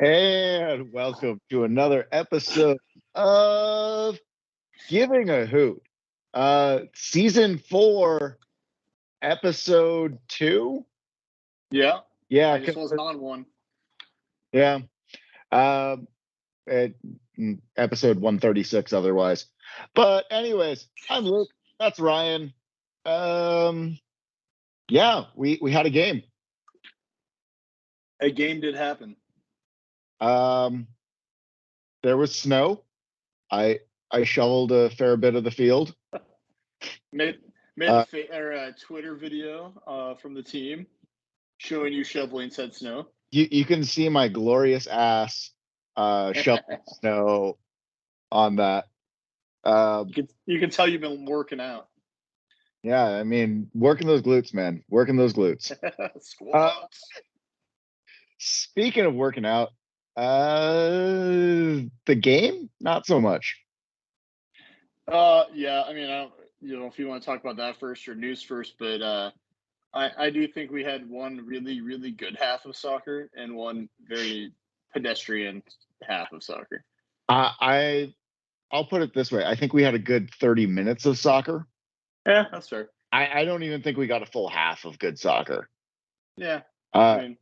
And welcome to another episode of Giving a Hoot. Season 4, episode 2. Yeah. Yeah. I just wasn't on one. Yeah. Episode 136 otherwise. But anyways, I'm Luke. That's Ryan. Yeah, we had a game. A game did happen. There was snow. I shoveled a fair bit of the field. Made a Twitter video from the team showing you shoveling said snow. You can see my glorious ass shoveling snow on that. You can tell you've been working out. Yeah, I mean, working those glutes, man. Working those glutes. Squats. Speaking of working out, the game, not so much. Yeah. I mean, I don't if you want to talk about that first or news first, but I do think we had one really, really good half of soccer and one very pedestrian half of soccer. I'll put it this way. I think we had a good 30 minutes of soccer. Yeah, that's fair. I don't even think we got a full half of good soccer. Yeah. I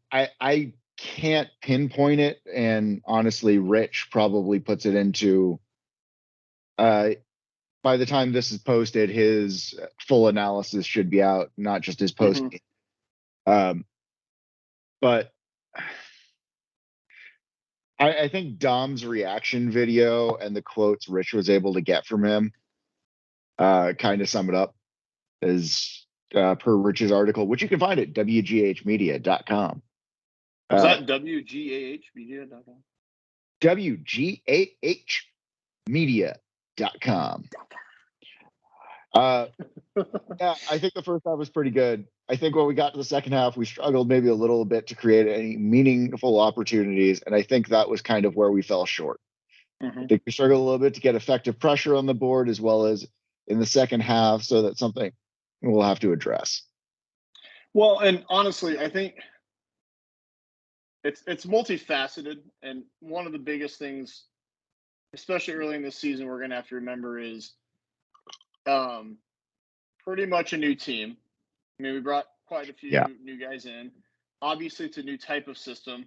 can't pinpoint it, and honestly, Rich probably puts it into by the time this is posted, his full analysis should be out, not just his post. But I think Dom's reaction video and the quotes Rich was able to get from him kind of sum it up, as per Rich's article, which you can find at wghmedia.com. Is that wghmedia.com? wghmedia.com. Yeah, I think the first half was pretty good. I think when we got to the second half, we struggled maybe a little bit to create any meaningful opportunities, and I think that was kind of where we fell short. I think we struggled a little bit to get effective pressure on the board, as well as in the second half, so that's something we'll have to address. Well, and honestly, I think it's multifaceted, and one of the biggest things, especially early in this season, we're going to have to remember is pretty much a new team. I mean, we brought quite a few new guys in. Obviously, it's a new type of system.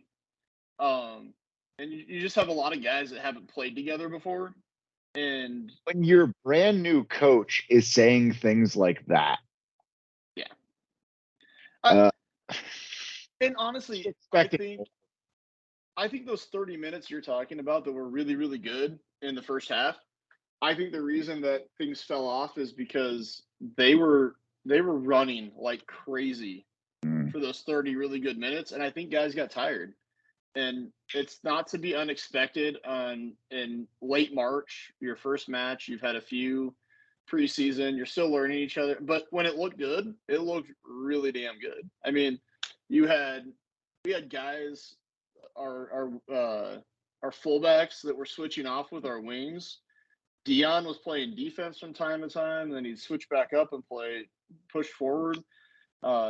And you just have a lot of guys that haven't played together before. And when your brand new coach is saying things like that. Yeah. And honestly, I think those 30 minutes you're talking about that were really, really good in the first half, I think the reason that things fell off is because they were running like crazy for those 30 really good minutes, and I think guys got tired. And it's not to be unexpected in late March, your first match. You've had a few preseason. You're still learning each other. But when it looked good, it looked really damn good. I mean, we had guys, our fullbacks that were switching off with our wings. Dion was playing defense from time to time, and then he'd switch back up and push forward.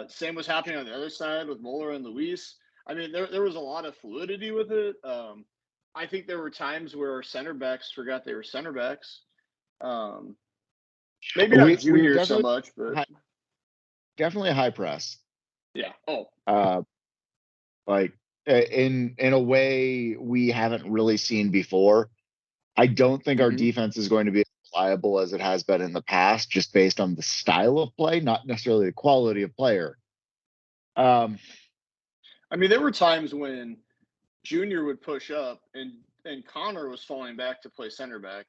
Same was happening on the other side with Muller and Luis. I mean, there was a lot of fluidity with it. I think there were times where our center backs forgot they were center backs. Maybe not Junior so much, but definitely a high press. Yeah. Like in a way we haven't really seen before. I don't think our defense is going to be as reliable as it has been in the past, just based on the style of play, not necessarily the quality of player. I mean, there were times when Junior would push up and Connor was falling back to play center back,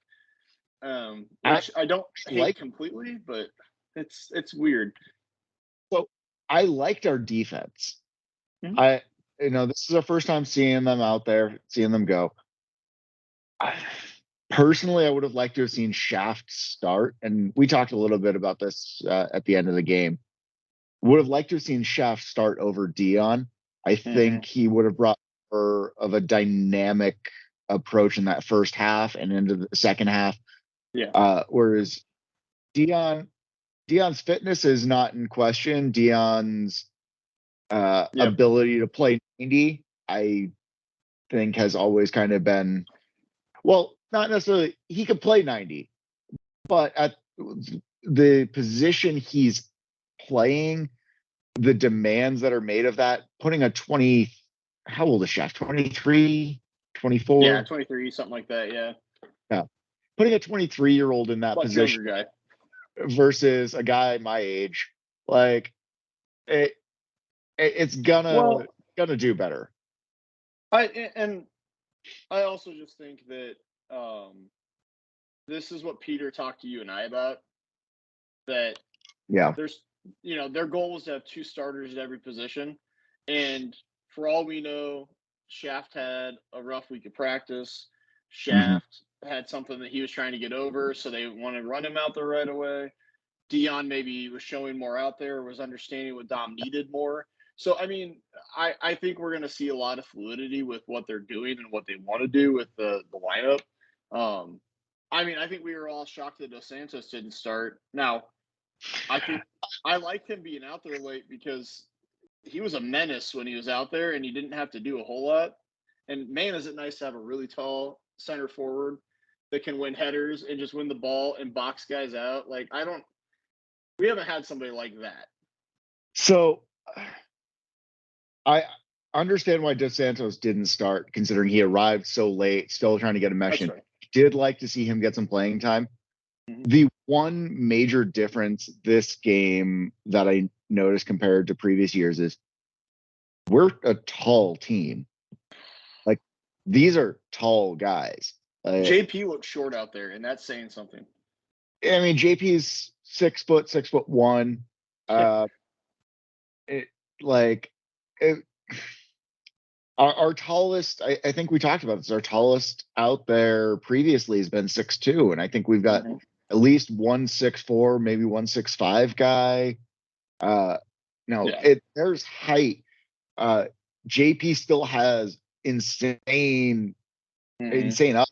which I don't hate completely, but it's weird. So I liked our defense. This is our first time seeing them out there, seeing them go. Personally, I would have liked to have seen Shaft start, and we talked a little bit about this at the end of the game. Would have liked to have seen Shaft start over Dion. I think he would have brought more of a dynamic approach in that first half and into the second half. Yeah. Whereas Dion's fitness is not in question. Dion's ability to play 90, I think has always kind of been, well, not necessarily he could play 90, but at the position he's playing, the demands that are made of that, putting a 20, how old is Chef? 23, 24? Yeah, 23, something like that. Yeah. Yeah. Putting a 23-year-old in that Much position younger guy versus a guy my age, like it's gonna do better. I also just think that this is what Peter talked to you and I about, that Yeah. there's, their goal is to have 2 starters at every position. And for all we know, Shaft had a rough week of practice. Shaft had something that he was trying to get over, so they wanted to run him out there right away. Dion maybe was showing more out there, was understanding what Dom needed more. So, I mean, I think we're going to see a lot of fluidity with what they're doing and what they want to do with the lineup. I mean, I think we were all shocked that Dos Santos didn't start. Now, I think I liked him being out there late because he was a menace when he was out there and he didn't have to do a whole lot. And man, is it nice to have a really tall center forward that can win headers and just win the ball and box guys out. Like, we haven't had somebody like that. So I understand why Dos Santos didn't start, considering he arrived so late, still trying to get a mesh in. Right. Did like to see him get some playing time. Mm-hmm. The one major difference this game that I noticed compared to previous years is we're a tall team. Like, these are tall guys. JP looks short out there, and that's saying something. I mean, JP's 6'1". Our tallest, I think we talked about this, our tallest out there previously has been 6'2", and I think we've got at least 1'6'4", maybe 1'6'5" guy. There's height. JP still has insane ups.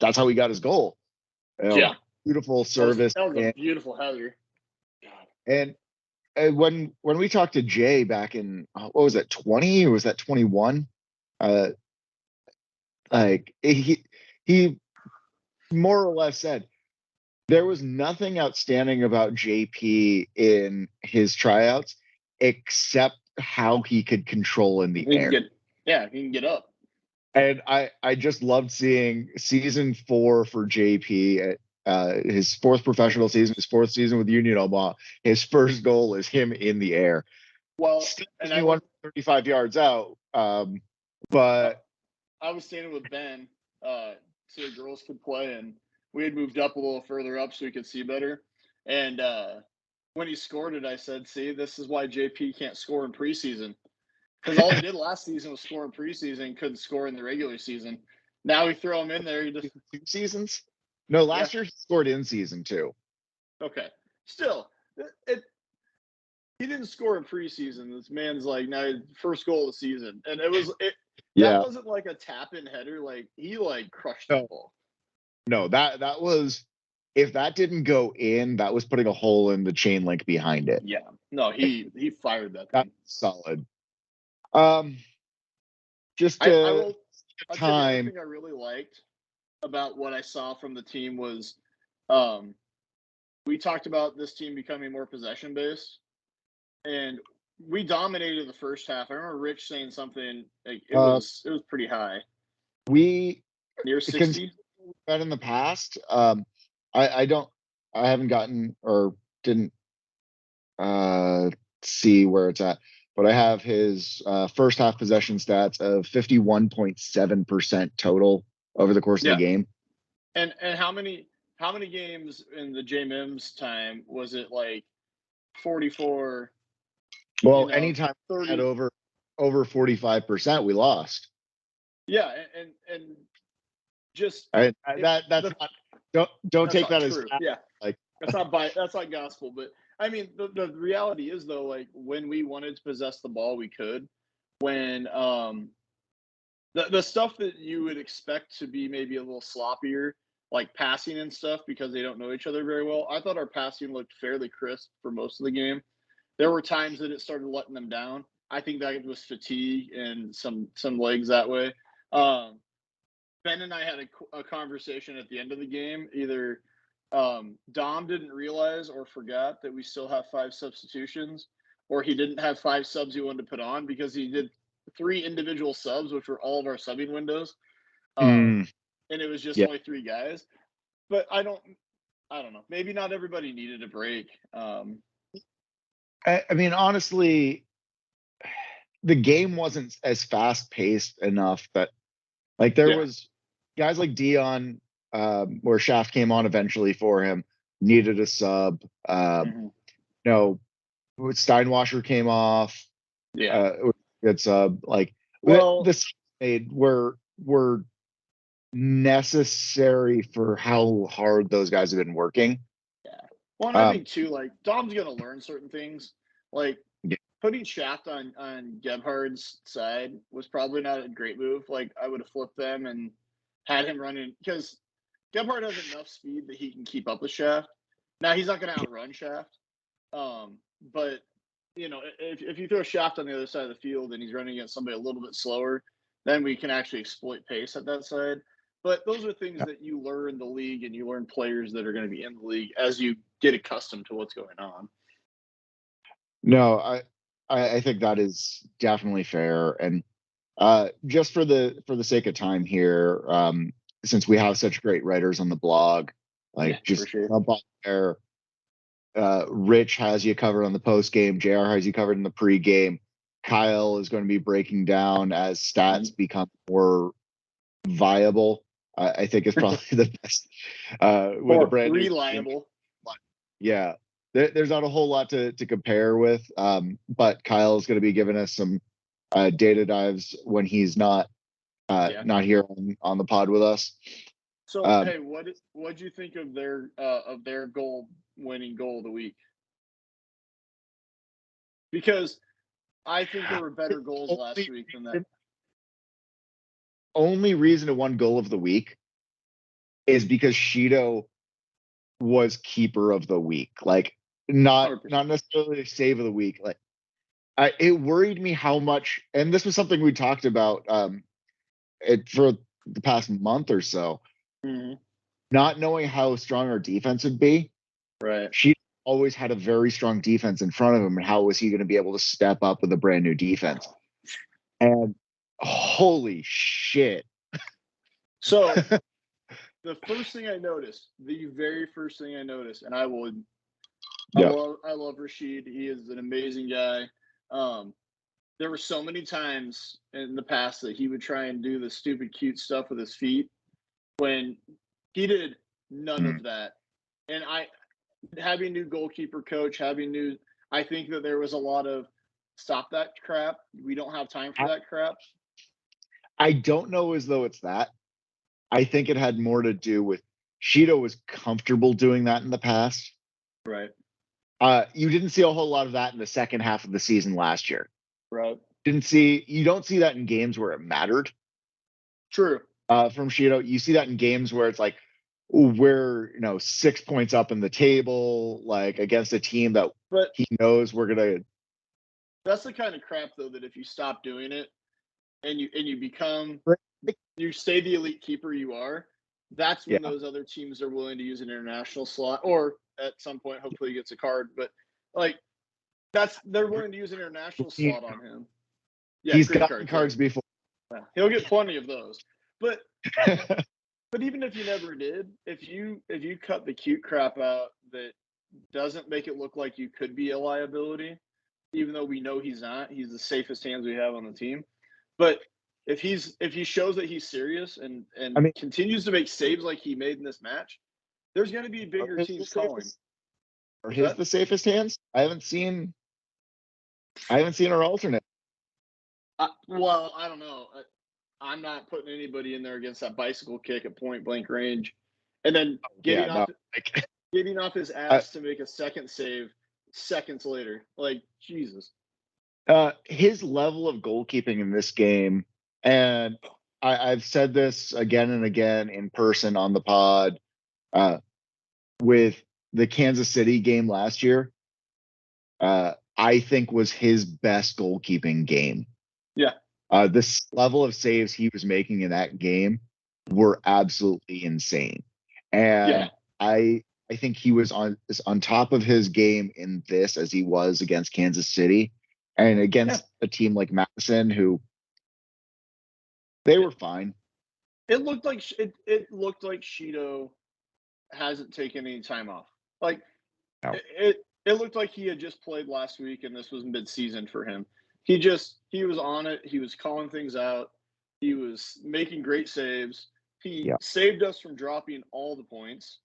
That's how he got his goal. Beautiful service. That was a beautiful header. And when we talked to Jay back in, what was that, 20 or was that 21? Like, he more or less said there was nothing outstanding about JP in his tryouts except how he could control in the air. He can get up. And I just loved seeing season 4 for JP at his 4th professional season, his 4th season with Union Omaha. His first goal is him in the air. Well, and I won 35 yards out. But I was standing with Ben so the girls could play, and we had moved up a little further up so we could see better. And when he scored it, I said, "See, this is why JP can't score in preseason." Because all he did last season was score in preseason, couldn't score in the regular season. Now we throw him in there. He just 2 seasons? No, last year he scored in season 2. Okay. Still, he didn't score in preseason. This man's like, now first goal of the season. And that wasn't like a tap-in header. Like, he crushed the ball. No, that was, if that didn't go in, that was putting a hole in the chain link behind it. Yeah. No, he fired that thing. That's solid. Just to time. The thing I really liked about what I saw from the team was, we talked about this team becoming more possession based, and we dominated the first half. I remember Rich saying something like it was pretty high. We near 60. That in the past. I haven't gotten or didn't see where it's at. But I have his first half possession stats of 51.7% total over the course of the game. And how many games in the J Mims time was it like 44? Well, anytime 30 at over 45%, we lost. Yeah, and just that's not, don't take that true. As yeah, like that's not gospel, but I mean, the reality is, though, like, when we wanted to possess the ball, we could. When the stuff that you would expect to be maybe a little sloppier, like passing and stuff, because they don't know each other very well, I thought our passing looked fairly crisp for most of the game. There were times that it started letting them down. I think that was fatigue and some legs that way. Ben and I had a conversation at the end of the game. Either Dom didn't realize or forgot that we still have 5 substitutions, or he didn't have 5 subs he wanted to put on because he did 3 individual subs, which were all of our subbing windows. And it was just only 3 guys. But I don't know. Maybe not everybody needed a break. I mean, honestly, the game wasn't as fast paced enough that, like, there was guys like Dion, where Shaft came on eventually for him, needed a sub. You know, Steinwasser came off. Good sub. Like, the made were necessary for how hard those guys have been working. Well, and I think too, like, Dom's gonna learn certain things. Like, putting Shaft on Gebhard's side was probably not a great move. Like, I would have flipped them and had him running, because Gebhard has enough speed that he can keep up with Shaft. Now, he's not going to outrun Shaft. But, you know, if you throw Shaft on the other side of the field and he's running against somebody a little bit slower, then we can actually exploit pace at that side. But those are things that you learn the league, and you learn players that are going to be in the league as you get accustomed to what's going on. No, I think that is definitely fair. And just for the sake of time here, since we have such great writers on the blog, like, just jump on there. Rich has you covered on the post game. JR has you covered in the pre-game. Kyle is going to be breaking down as stats become more viable. I think is probably the best with a brand reliable. Yeah, there's not a whole lot to compare with, but Kyle's going to be giving us some data dives when he's not here on the pod with us. So, hey, what'd you think of their winning goal of the week? Because I think there were better goals last week than that. Only reason it won goal of the week is because Shido was keeper of the week. Like, not necessarily save of the week. Like, it worried me how much, and this was something we talked about for the past month or so. Not knowing how strong our defense would be. Right. She always had a very strong defense in front of him, and how was he going to be able to step up with a brand new defense? And holy shit. So the very first thing I noticed, and I love Rashid. He is an amazing guy. There were so many times in the past that he would try and do the stupid cute stuff with his feet, when he did none of that. And having new goalkeeper coach, I think that there was a lot of stop that crap. We don't have time for that crap. I don't know as though it's that. I think it had more to do with Shido was comfortable doing that in the past. Right. You didn't see a whole lot of that in the second half of the season last year. Right. You don't see that in games where it mattered. True. From Shido, you see that in games where it's like, we're 6 points up in the table, like, against a team that he knows we're gonna. That's the kind of crap, though, that if you stop doing it and you become, you stay the elite keeper you are, that's when those other teams are willing to use an international slot, or at some point, hopefully, he gets a card. But, like, they're willing to use an international slot on him. Yeah, he's gotten cards before. Yeah, he'll get plenty of those. But but even if you never did, if you cut the cute crap out that doesn't make it look like you could be a liability, even though we know he's not, he's the safest hands we have on the team. But if he shows that he's serious and continues to make saves like he made in this match, there's going to be bigger teams calling. Are his the safest hands? I haven't seen our alternate. Well, I don't know. I'm not putting anybody in there against that bicycle kick at point blank range, and then getting off his ass to make a second save seconds later. Like, Jesus. His level of goalkeeping in this game, and I've said this again and again in person on the pod, with the Kansas City game last year, I think was his best goalkeeping game. Yeah. This level of saves he was making in that game were absolutely insane. And I think he was on top of his game in this as he was against Kansas City and against a team like Madison, who they were fine. It looked like Shido hasn't taken any time off. Like it looked like he had just played last week and this was mid-season for him. He was on it. He was calling things out. He was making great saves. He saved us from dropping all the points.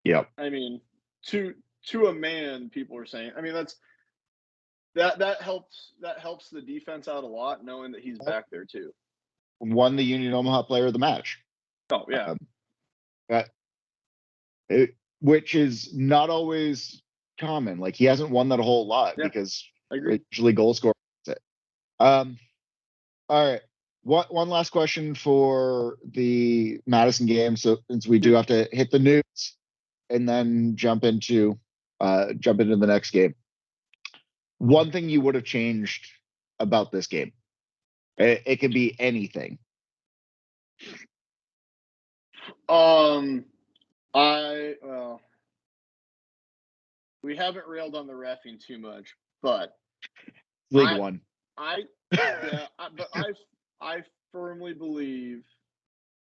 Yep. I mean, to a man, people are saying. I mean, that helps the defense out a lot, knowing that he's back there too. Won the Union Omaha Player of the Match. Oh yeah. Which is not always common. Like he hasn't won that a whole lot because usually goal scorer. All right. One last question for the Madison game. So since we do have to hit the news and then jump into the next game. One thing you would have changed about this game. It could be anything. We haven't railed on the reffing too much, but League One. I firmly believe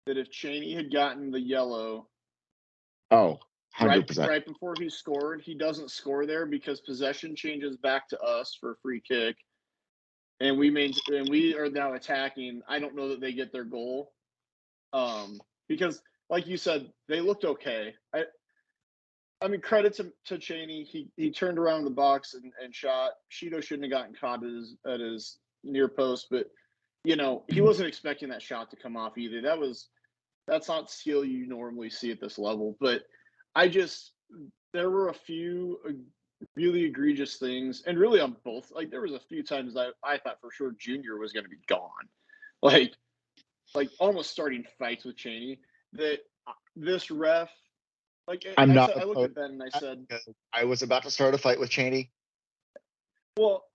that if Cheney had gotten the yellow, 100%. Right before he scored, he doesn't score there because possession changes back to us for a free kick, and we are now attacking. I don't know that they get their goal, because like you said, they looked okay. I mean, credit to Cheney. He turned around the box and shot. Shido shouldn't have gotten caught at his near post, but he wasn't expecting that shot to come off either. That's not skill you normally see at this level. But there were a few really egregious things, and really on both. Like there was a few times I thought for sure Junior was going to be gone, like almost starting fights with Cheney. That this ref. Like I looked at Ben and I said, I was about to start a fight with Cheney. Well,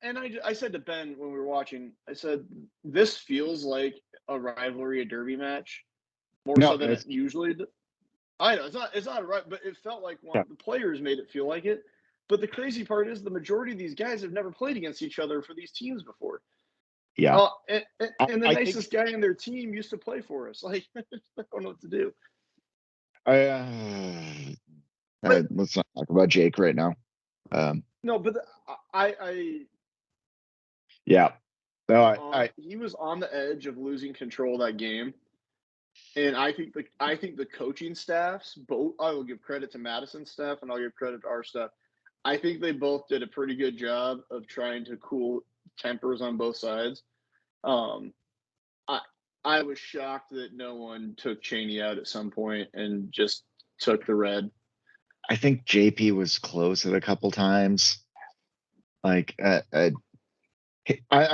and I said to Ben when we were watching, I said, this feels like a rivalry, a derby match, more so than it usually does. I know it's not right, but it felt like one. The players made it feel like it. But the crazy part is the majority of these guys have never played against each other for these teams before. Yeah. And the nicest guy in their team used to play for us. Like, I don't know what to do. Let's not talk about Jake right now. No, but he was on the edge of losing control of that game, and I think the coaching staffs both. I will give credit to Madison's staff, and I'll give credit to our staff. I think they both did a pretty good job of trying to cool tempers on both sides. I was shocked that no one took Cheney out at some point and just took the red. I think JP was close at a couple times. Like, I'm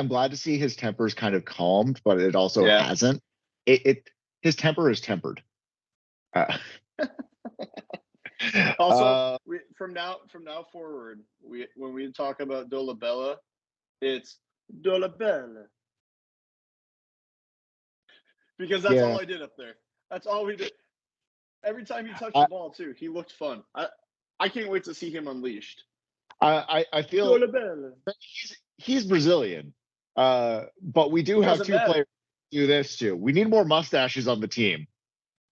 glad to see his temper's kind of calmed, but it also hasn't. His temper is tempered. Also, from now forward, when we talk about Dolabella, it's Dolabella. Because that's all I did up there. That's all we did. Every time he touched the ball, too, he looked fun. I can't wait to see him unleashed. I feel he's Brazilian, but we do have two players who do this too. We need more mustaches on the team.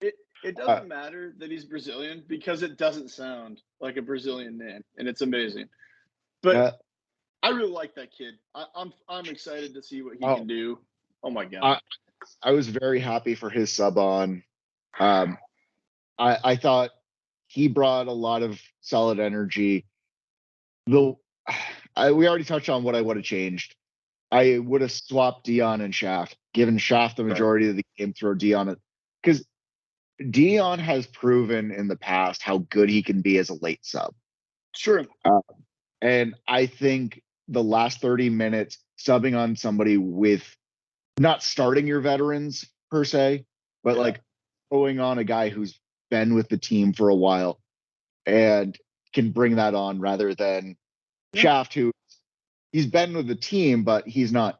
It doesn't matter that he's Brazilian because it doesn't sound like a Brazilian name, and it's amazing. But I really like that kid. I'm excited to see what he can do. Oh my god! I was very happy for his sub on. I thought he brought a lot of solid energy. Though we already touched on what I would have changed. I would have swapped Dion and Shaft, given Shaft the majority of the game, throw Dion, because Dion has proven in the past how good he can be as a late sub. Sure. And I think the last 30 minutes subbing on somebody with not starting your veterans per se, but like throwing on a guy who's been with the team for a while and can bring that on rather than Shaft, who he's been with the team, but he's not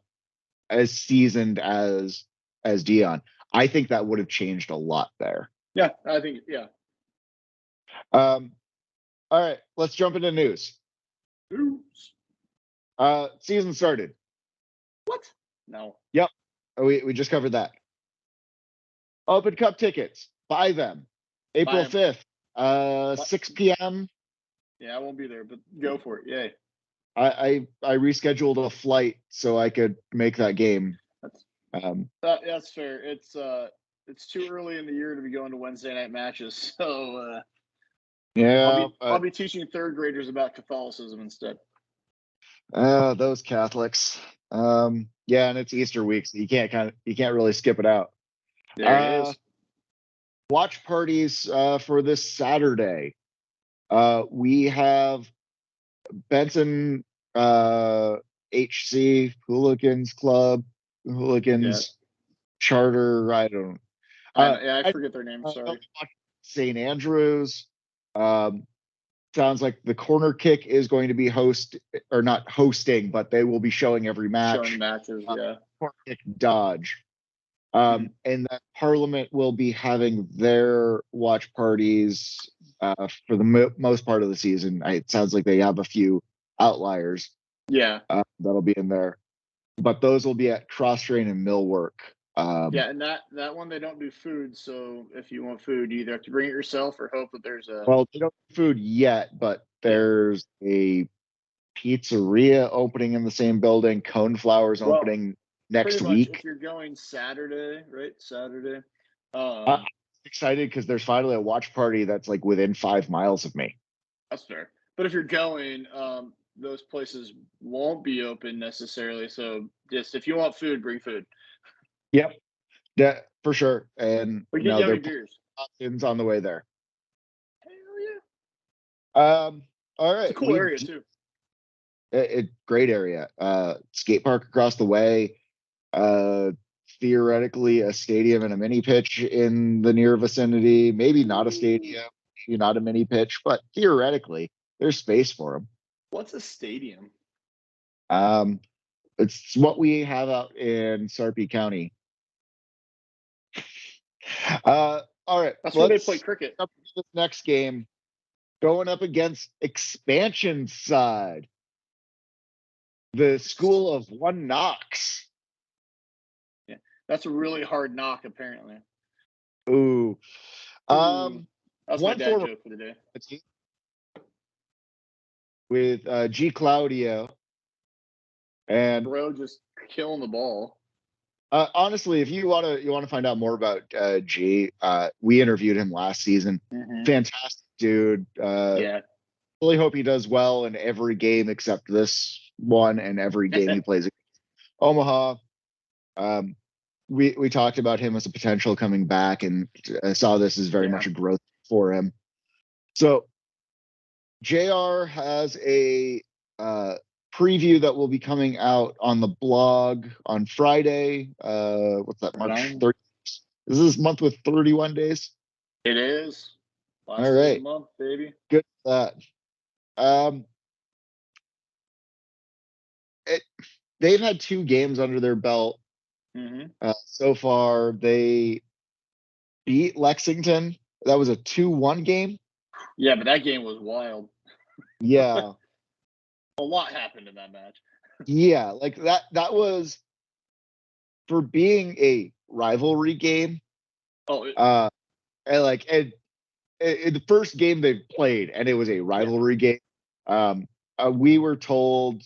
as seasoned as Dion. I think that would have changed a lot there. Yeah, I think All right, let's jump into news. Season started. What? No. Yep. We just covered that. Open Cup tickets. Buy them. April 5th, 6 p.m. Yeah, I won't be there, but go for it. Yay. I rescheduled a flight so I could make that game. That's fair. It's too early in the year to be going to Wednesday night matches, so yeah, I'll be teaching third graders about Catholicism instead. Those Catholics. Yeah, and it's Easter week, so you can't really skip it out. There it is. Watch parties for this Saturday. We have Benson HC Hooligans Club, Hooligans Charter. I don't. I forget their name. Sorry. St. Andrews. Sounds like the Corner Kick is going to be not hosting, but they will be showing every match. Showing matches, yeah. Corner Kick Dodge. And that Parliament will be having their watch parties for the most part of the season. It sounds like they have a few outliers. Yeah. That'll be in there. But those will be at Cross Train and Millwork. Yeah, and that one they don't do food, so if you want food, you either have to bring it yourself or hope that there's a. Well, they don't do food yet, but there's a pizzeria opening in the same building. Coneflowers opening next week. If you're going Saturday, right? Saturday. I'm excited because there's finally a watch party that's like within 5 miles of me. That's fair. But if you're going, those places won't be open necessarily. So just if you want food, bring food. Yep. Yeah, for sure. And we get yummy beers. Options on the way there. Hell yeah. All right. It's a cool area too. Great area. Skate park across the way. Theoretically a stadium and a mini pitch in the near vicinity. Maybe not a stadium, maybe not a mini pitch, but theoretically there's space for them. What's a stadium? It's what we have out in Sarpy County. All right. That's where they play cricket. Up to this next game, going up against expansion side, the School of One Knox. Yeah, that's a really hard knock, apparently. Ooh. That's my dad joke for the day. With G Claudio and bro just killing the ball. Honestly, if you want to find out more about G, we interviewed him last season. Fantastic dude. Yeah. Really hope he does well in every game except this one and every game he plays against Omaha. We talked about him as a potential coming back, and I saw this as very much a growth for him. So JR has a preview that will be coming out on the blog on Friday. What's that, March 30th? Is this month with 31 days? It is. Last all right. Month, baby. Good for that. They've had 2 games under their belt so far. They beat Lexington. That was a 2-1 game. Yeah, but that game was wild. Yeah. A lot happened in that match. Yeah, like that was, for being a rivalry game. And the first game they played, and it was a rivalry game. We were told,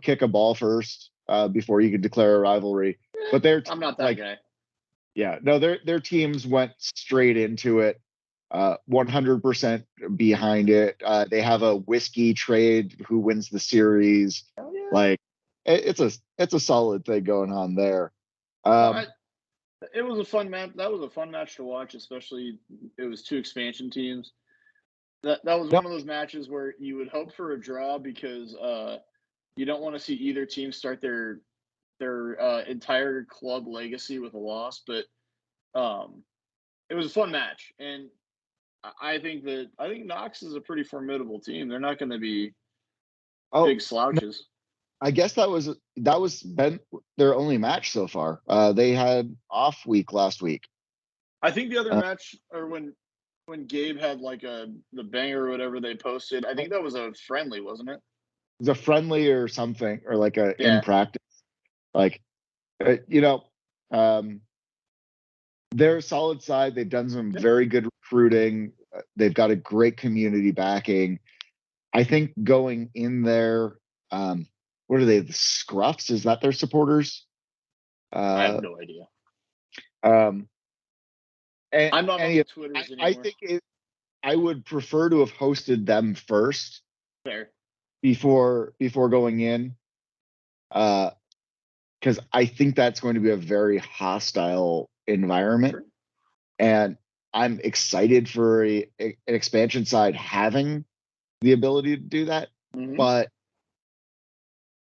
kick a ball first before you could declare a rivalry. But I'm not that guy. Yeah, no, their teams went straight into it, 100% behind it. They have a whiskey trade, who wins the series. Oh, yeah. Like it's a solid thing going on there. It was a fun match. That was a fun match to watch, especially it was 2 expansion teams. That was one of those matches where you would hope for a draw because you don't want to see either team start their entire club legacy with a loss. But it was a fun match, and I think Knox is a pretty formidable team. They're not going to be big Oh, no, slouches. I guess that was been their only match so far. They had off week last week. I think the other Uh, match, or when Gabe had like the banger or whatever they posted, I think that was a friendly, wasn't it? it was a friendly or something, or like a in Yeah. practice. Like, you know, um, they're a solid side. They've done some Yep. very good recruiting. They've got a great community backing. I think going in there, what are they? The Scruffs? Is that their supporters? I have Uh, no idea. um, I'm not on any the of, Twitters I anymore. think I would prefer to have hosted them first Fair. before going in, because I think that's going to be a very hostile environment, Sure. and I'm excited for an expansion side having the ability to do that, Mm-hmm. but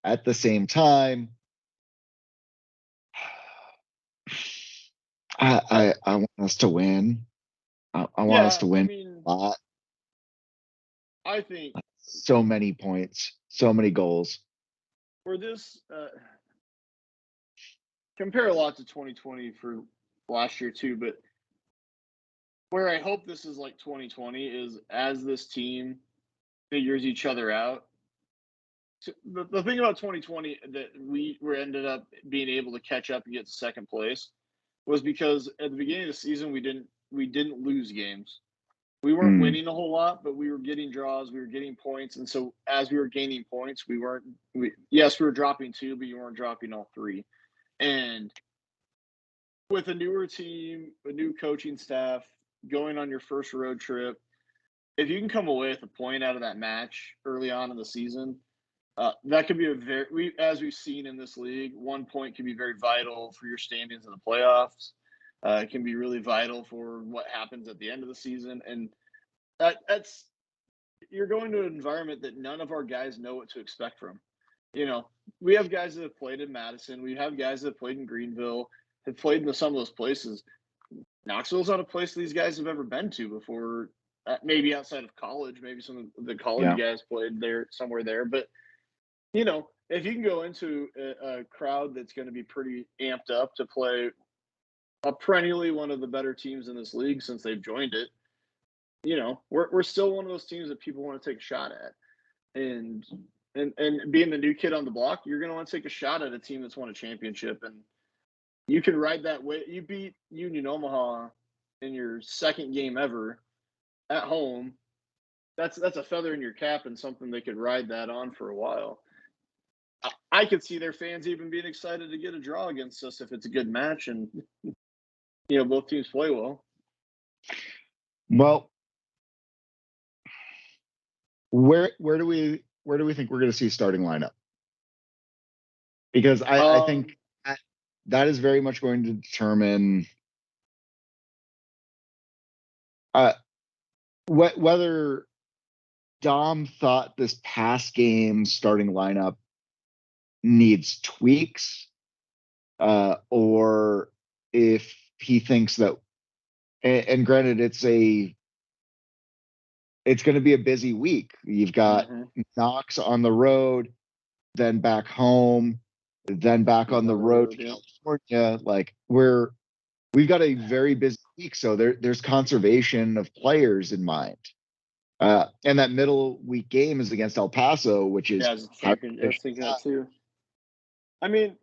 at the same time, I want us to win. I want us Yeah, to I win mean, a lot. I think So many points, so many goals. for this, compare a lot to 2020 for last year too, but where I hope this is like 2020 is as this team figures each other out. So the thing about 2020 that we were ended up being able to catch up and get to second place was because at the beginning of the season we didn't lose games. We weren't Mm, winning a whole lot, but we were getting draws, we were getting points, and so as we were gaining points, we weren't. Yes, we were dropping two, but you weren't dropping all three. And with a newer team, a new coaching staff, going on your first road trip, if you can come away with a point out of that match early on in the season, that could be as we've seen in this league, 1 point can be very vital for your standings in the playoffs. It can be really vital for what happens at the end of the season, and that's you're going to an environment that none of our guys know what to expect from. You know, we have guys that have played in Madison, we have guys that have played in Greenville, have played in some of those places. Knoxville's not a place these guys have ever been to before. Maybe outside of college, maybe some of the college yeah. guys played there somewhere there, but if you can go into a crowd that's going to be pretty amped up to play perennially one of the better teams in this league since they've joined it, we're still one of those teams that people want to take a shot at. And being the new kid on the block, you're going to want to take a shot at a team that's won a championship, and you can ride that way. You beat Union Omaha in your second game ever at home. That's a feather in your cap and something they could ride that on for a while. I could see their fans even being excited to get a draw against us if it's a good match and both teams play well. Well, where do we think we're going to see starting lineup? Because I think that is very much going to determine whether Dom thought this past game starting lineup needs tweaks, or if he thinks that. And granted, it's going to be a busy week. You've got Knox on the road, then back home, then back on the road to California. Like we've got a very busy week, so there's conservation of players in mind. And that middle week game is against El Paso, which is I was thinking that too. I mean,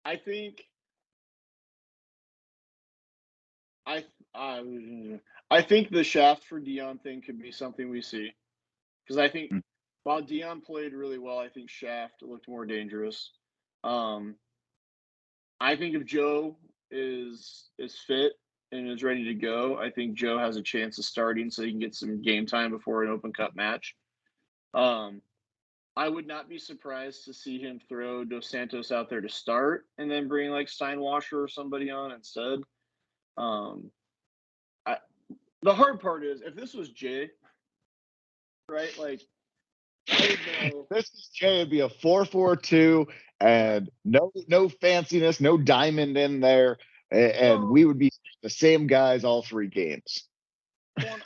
I think I I think the Shaft for Dion thing could be something we see, because I think while Dion played really well, I think Shaft looked more dangerous. I think if Joe is fit and is ready to go, I think Joe has a chance of starting so he can get some game time before an Open Cup match. I would not be surprised to see him throw Dos Santos out there to start and then bring like Steinwasser or somebody on instead. The hard part is if this was Jay, right? Like I would know. This is Jay. It'd be a 4-4-2, and no fanciness, no diamond in there, and we would be the same guys all three games. And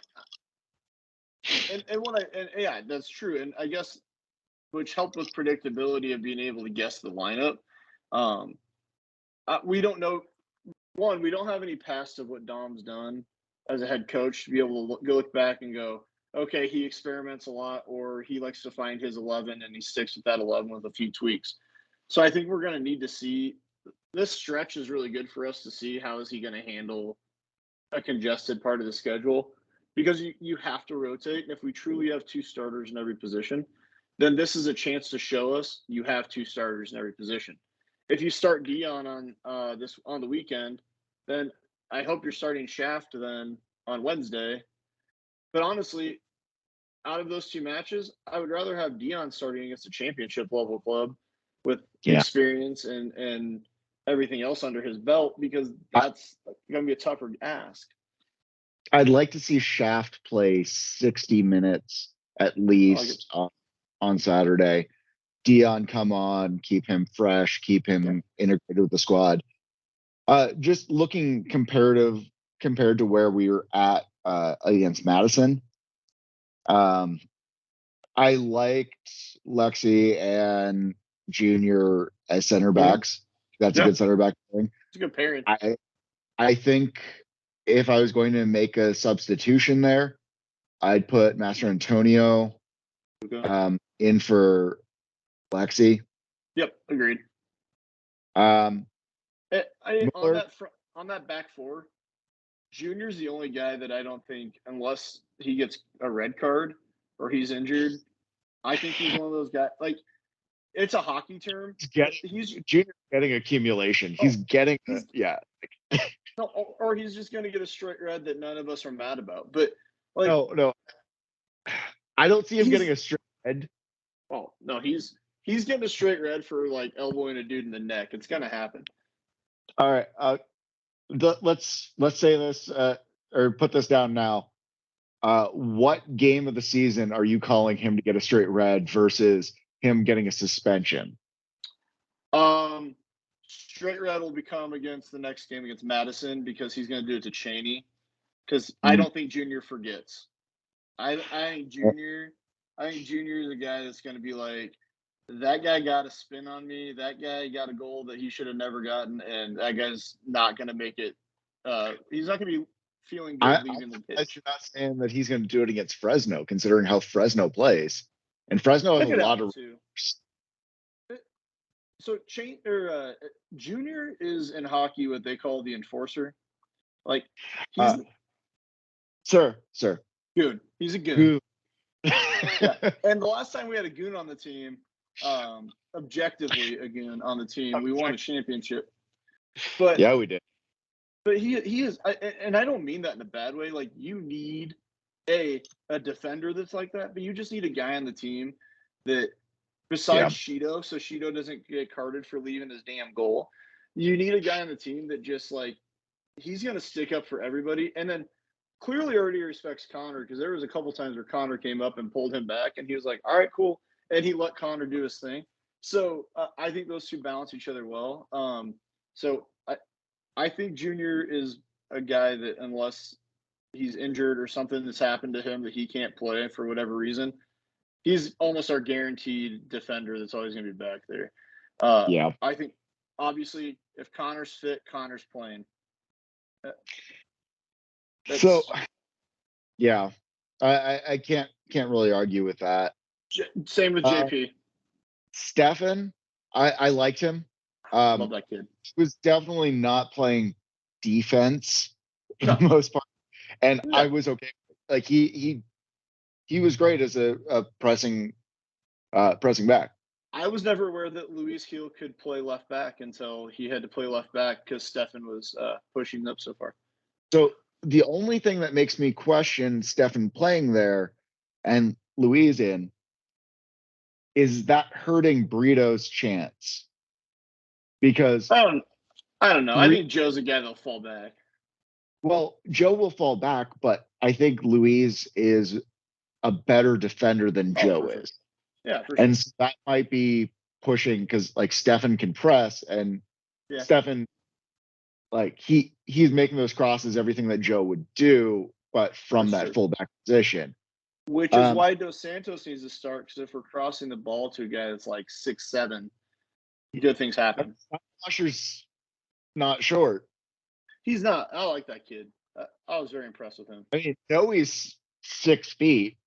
yeah, that's true. And I guess which helped with predictability of being able to guess the lineup. We don't know. One, we don't have any past of what Dom's done as a head coach to be able to look back and go, okay, he experiments a lot, or he likes to find his 11 and he sticks with that 11 with a few tweaks. So I think we're going to need to see. This stretch is really good for us to see how is he going to handle a congested part of the schedule, because you have to rotate. And if we truly have 2 starters in every position, then this is a chance to show us you have 2 starters in every position. If you start Dion on the weekend, then I hope you're starting Shaft then on Wednesday. But honestly, out of those 2 matches, I would rather have Dion starting against a championship level club with experience and everything else under his belt, because that's going to be a tougher ask. I'd like to see Shaft play 60 minutes at least on Saturday. Dion come on, keep him fresh, keep him integrated with the squad. Just looking compared to where we were at against Madison. I liked Lexi and Junior as center backs. That's a good center back pairing. It's a good pairing. I think if I was going to make a substitution there, I'd put Master Antonio in for Lexi. Yep, agreed. On that back four, Junior's the only guy that I don't think, unless he gets a red card or he's injured, I think he's one of those guys. Like, it's a hockey term. He's Junior's getting accumulation. He's getting no, or he's just going to get a straight red that none of us are mad about. But like, no, I don't see him getting a straight red. Oh no, he's getting a straight red for like elbowing a dude in the neck. It's going to happen. All right, let's say this or put this down now. What game of the season are you calling him to get a straight red versus him getting a suspension? Straight red will become against the next game against Madison, because he's going to do it to Cheney. Because I don't think Junior forgets. I think Junior is a guy that's going to be like, that guy got a spin on me. That guy got a goal that he should have never gotten, and that guy's not going to make it. He's not going to be feeling good leaving the pitch. You're not saying that he's going to do it against Fresno, considering how Fresno plays, and Fresno has a lot of. So Junior is in hockey what they call the enforcer. Like, he's sir. Goon. He's a goon. Yeah. And the last time we had a goon on the team, objectively a goon on the team, we won a championship. But yeah, we did. But he is, and I don't mean that in a bad way. Like, you need a defender that's like that, but you just need a guy on the team that, besides Shido, so Shido doesn't get carded for leaving his damn goal. You need a guy on the team that just, like, he's going to stick up for everybody. And then clearly already respects Connor, because there was a couple times where Connor came up and pulled him back, and he was like, all right, cool. And he let Connor do his thing. So I think those two balance each other well. So I think Junior is a guy that, unless he's injured or something that's happened to him that he can't play for whatever reason, he's almost our guaranteed defender that's always going to be back there. I think, obviously, if Connor's fit, Connor's playing. I can't really argue with that. Same with JP. Stefan, I liked him. Love that kid. He was definitely not playing defense for the most part, and I was okay. Like, he was great as a pressing back. I was never aware that Luis Gil could play left back until he had to play left back because Stefan was pushing up so far. So the only thing that makes me question Stefan playing there and Luis in is that hurting Brito's chance. Because I don't know. I think Joe's a guy that'll fall back. Well, Joe will fall back, but I think Luis is a better defender than Joe is. Yeah, for sure. And that might be pushing, because like Stefan can press, and Stefan, like he's making those crosses, everything that Joe would do, but from that fullback position. Which is why Dos Santos needs to start, because if we're crossing the ball to a guy that's like 6'7", good things happen. Usher's not short. He's not. I like that kid. I was very impressed with him. I mean, he's 6 feet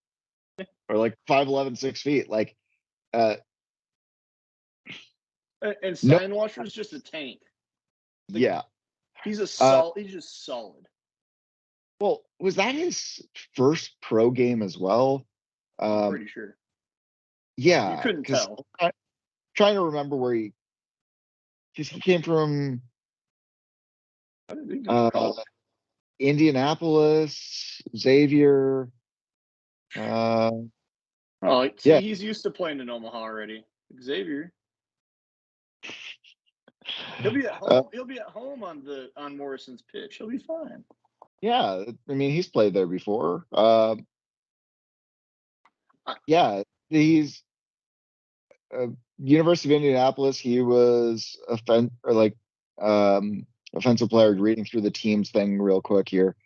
or like 5'11", 6 feet. Like, and Steinwasser's just a tank. Like, yeah, he's a solid. He's just solid. Well, was that his first pro game as well? I'm pretty sure. Yeah, you couldn't tell. I'm trying to remember where because he came from Indianapolis, Xavier. He's used to playing in Omaha already. Xavier. He'll be at home. He'll be at home on Morrison's pitch. He'll be fine. Yeah, I mean, he's played there before. Yeah, he's University of Indianapolis. He was offensive player. Reading through the teams thing real quick here,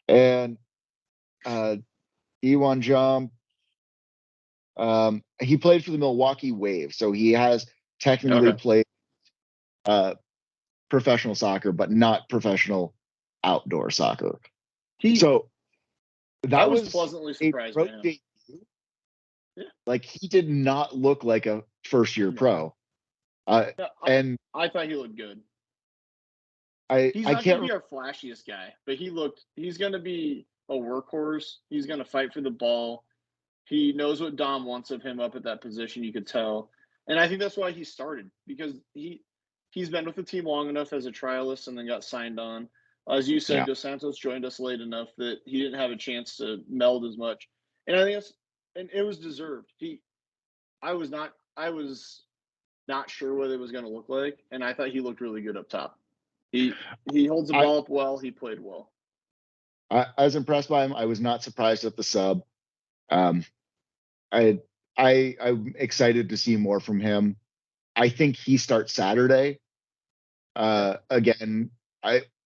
and E1 jump. He played for the Milwaukee Wave, so he has technically played professional soccer, but not professional outdoor soccer. I was pleasantly surprised by him. Yeah. Like, he did not look like a first-year pro. And I thought he looked good. He's not going to be our flashiest guy, but he's going to be a workhorse. He's going to fight for the ball. He knows what Dom wants of him up at that position, you could tell. And I think that's why he started, because he's been with the team long enough as a trialist and then got signed on. As you said, Dos Santos joined us late enough that he didn't have a chance to meld as much. And I think it was deserved. I was not sure what it was going to look like, and I thought he looked really good up top. He holds the ball up well. He played well. I was impressed by him. I was not surprised at the sub. I'm excited to see more from him. I think he starts Saturday. Again,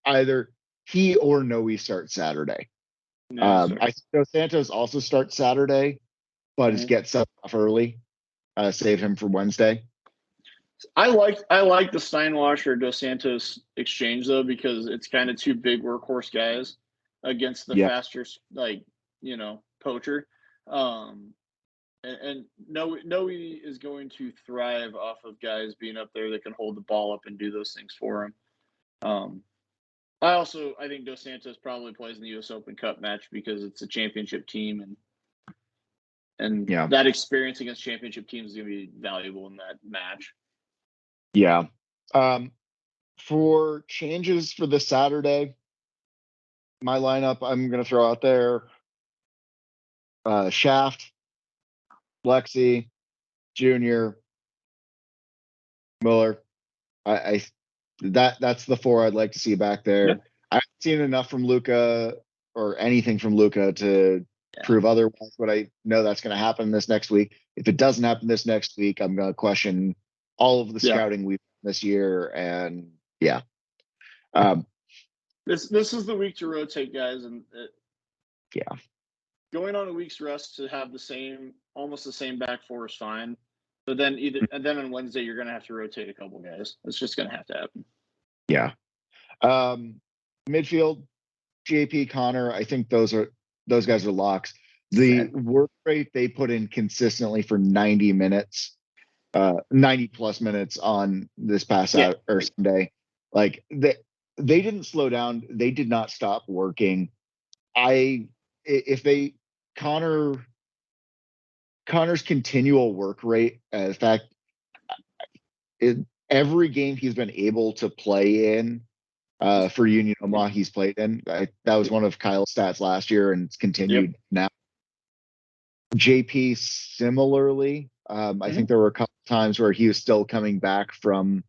either he or Noe starts Saturday. I think Dos Santos also starts Saturday, but gets up early. Save him for Wednesday. I like the Steinwasser Dos Santos exchange though, because it's kind of two big workhorse guys against the faster poacher. And Noe is going to thrive off of guys being up there that can hold the ball up and do those things for him. I think Dos Santos probably plays in the U.S. Open Cup match because it's a championship team, and that experience against championship teams is going to be valuable in that match. Yeah. For changes for this Saturday, my lineup I'm going to throw out there: Shaft, Lexi, Junior, Mueller. That's the four I'd like to see back there. Yeah. I haven't seen enough from Luka or anything from Luka to prove otherwise, but I know that's going to happen this next week. If it doesn't happen this next week, I'm going to question all of the scouting we've done this year. And this is the week to rotate guys, and going on a week's rest to have almost the same back four is fine. But then on Wednesday you're going to have to rotate a couple guys. It's just going to have to happen. Yeah. Midfield, JP, Connor. I think those guys are locks. The work rate they put in consistently for 90 minutes, 90 plus minutes on this past Sunday. Like they didn't slow down. They did not stop working. Connor's continual work rate, in fact, every game he's been able to play in for Union Omaha, he's played in. That was one of Kyle's stats last year, and it's continued now. JP similarly. I think there were a couple times where he was still coming back from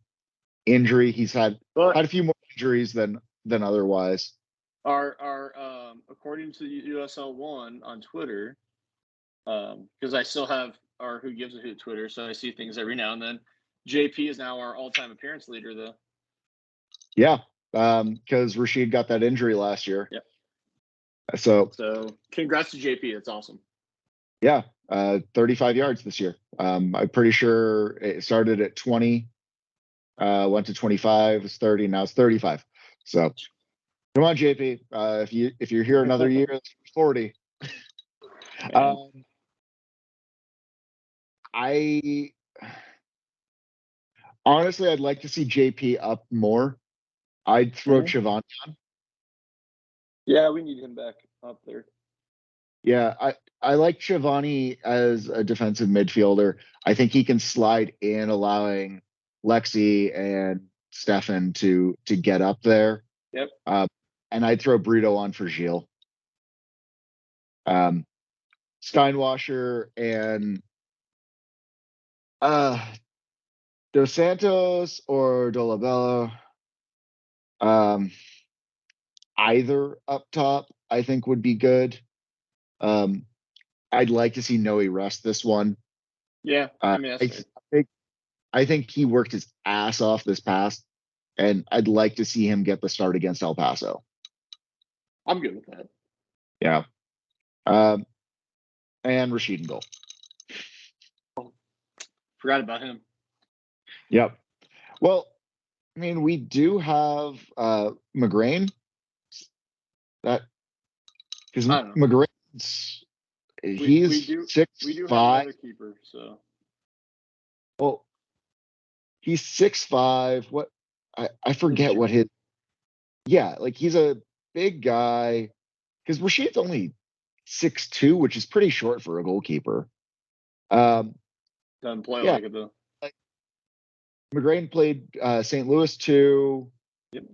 injury. He's had a few more injuries than otherwise. According to USL One on Twitter, because I still have our Who Gives a Hoot Twitter, so I see things every now and then. JP is now our all-time appearance leader, though. Yeah, because Rashid got that injury last year. Yep. So congrats to JP. That's awesome. Yeah, 35 yards this year. I'm pretty sure it started at 20, went to 25, it's 30, now it's 35. So come on, JP. If you're here another year, it's 40. I honestly, I'd like to see JP up more. I'd throw Chivon on. Yeah, we need him back up there. Yeah, I like Chivani as a defensive midfielder. I think he can slide in, allowing Lexi and Stefan to get up there. Yep. And I'd throw Brito on for Gilles. Steinwasser and Dos Santos or Dolabella. Either up top, I think would be good. I'd like to see Noe rest this one. Yeah, I mean, I think he worked his ass off this past, and I'd like to see him get the start against El Paso. I'm good with that. Yeah. And Rashid in goal. Forgot about him. Yep. Well, I mean, we do have McGrain. That because McGrain's he's 6'5". We do have another keeper, so. Well, he's 6'5". What I forget what his. Yeah, like he's a big guy. Because Rashid's only 6'2", which is pretty short for a goalkeeper. Doesn't play like it though. McGrain played St. Louis too. Yep.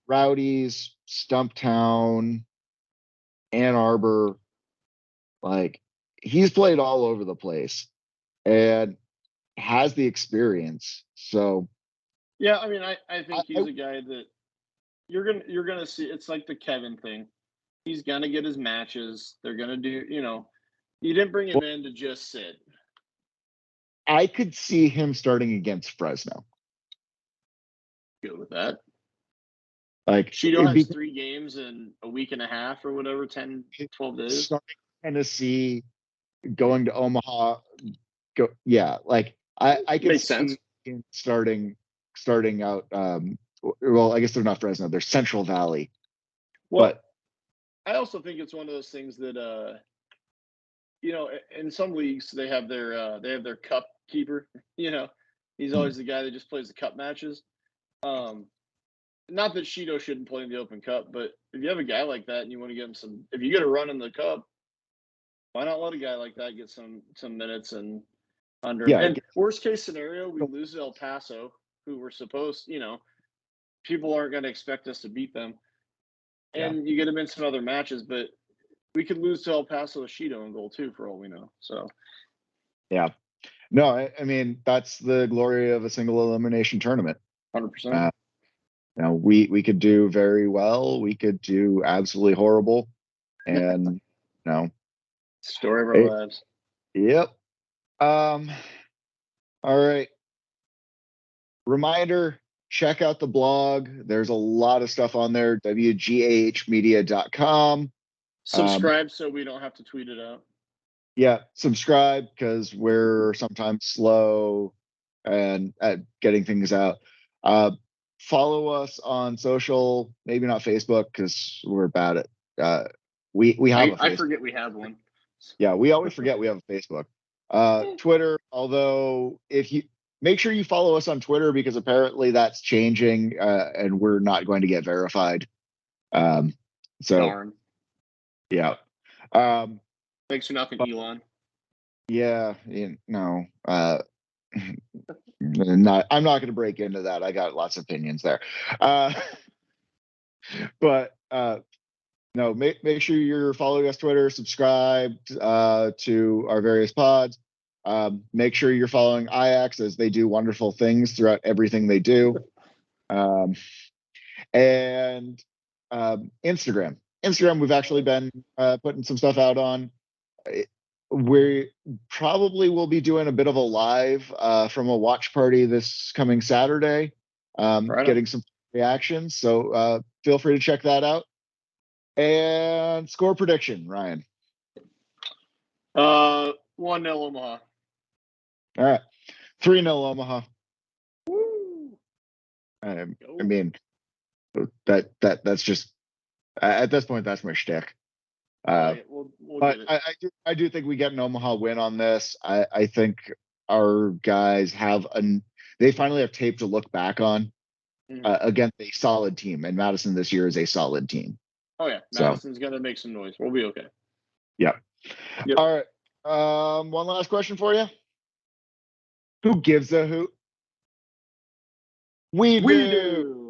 Rowdies, Stumptown, Ann Arbor. Like he's played all over the place and has the experience. So yeah, I mean, I think he's a guy that you're gonna see. It's like the Kevin thing. He's gonna get his matches. They're gonna do. You didn't bring him in to just sit. I could see him starting against Fresno. Good with that. Like Cheeto has 3 games in a week and a half or whatever, 10, 12 days. Starting Tennessee, going to Omaha. Like I can see him starting out. Well, I guess they're not Fresno; they're Central Valley. Well, but I also think it's one of those things that in some leagues they have their cup keeper. He's always the guy that just plays the cup matches. Not that Cheeto shouldn't play in the Open Cup, but if you have a guy like that and you want to give him if you get a run in the cup, why not let a guy like that get some minutes and under? Yeah, and worst case scenario, we lose to El Paso, who we're supposed, people aren't going to expect us to beat them, and you get them in some other matches, but we could lose to El Paso with Cheeto in goal too, for all we know. So, yeah, no, I mean that's the glory of a single elimination tournament. 100%. We could do very well. We could do absolutely horrible, and story of our lives. Yep. All right. Reminder: check out the blog. There's a lot of stuff on there. wgahmedia.com. Subscribe so we don't have to tweet it out. Yeah, subscribe because we're sometimes slow and at getting things out. Follow us on social, maybe not Facebook because we're bad at. We have a Facebook. I forget we have one. Yeah, we always forget we have a Facebook. Twitter, although if you make sure you follow us on Twitter because apparently that's changing and we're not going to get verified. Darn. Yeah. Thanks for nothing, Elon. Yeah, no. I'm not going to break into that. I got lots of opinions there. But no, make sure you're following us Twitter, subscribe to our various pods. Make sure you're following IAX as they do wonderful things throughout everything they do. And Instagram, we've actually been putting some stuff out on. We probably will be doing a bit of a live from a watch party this coming Saturday, getting some reactions. So feel free to check that out. And score prediction, Ryan. 1-0 Omaha. All right. 3-0 Omaha. Woo. I mean, that's just at this point that's my shtick. We'll but get it. I do think we get an Omaha win on this. I think our guys they finally have tape to look back on against a solid team, and Madison this year is a solid team. Oh yeah, Madison's gonna make some noise. We'll be okay. Yep. All right. One last question for you. Who gives a hoot? We do.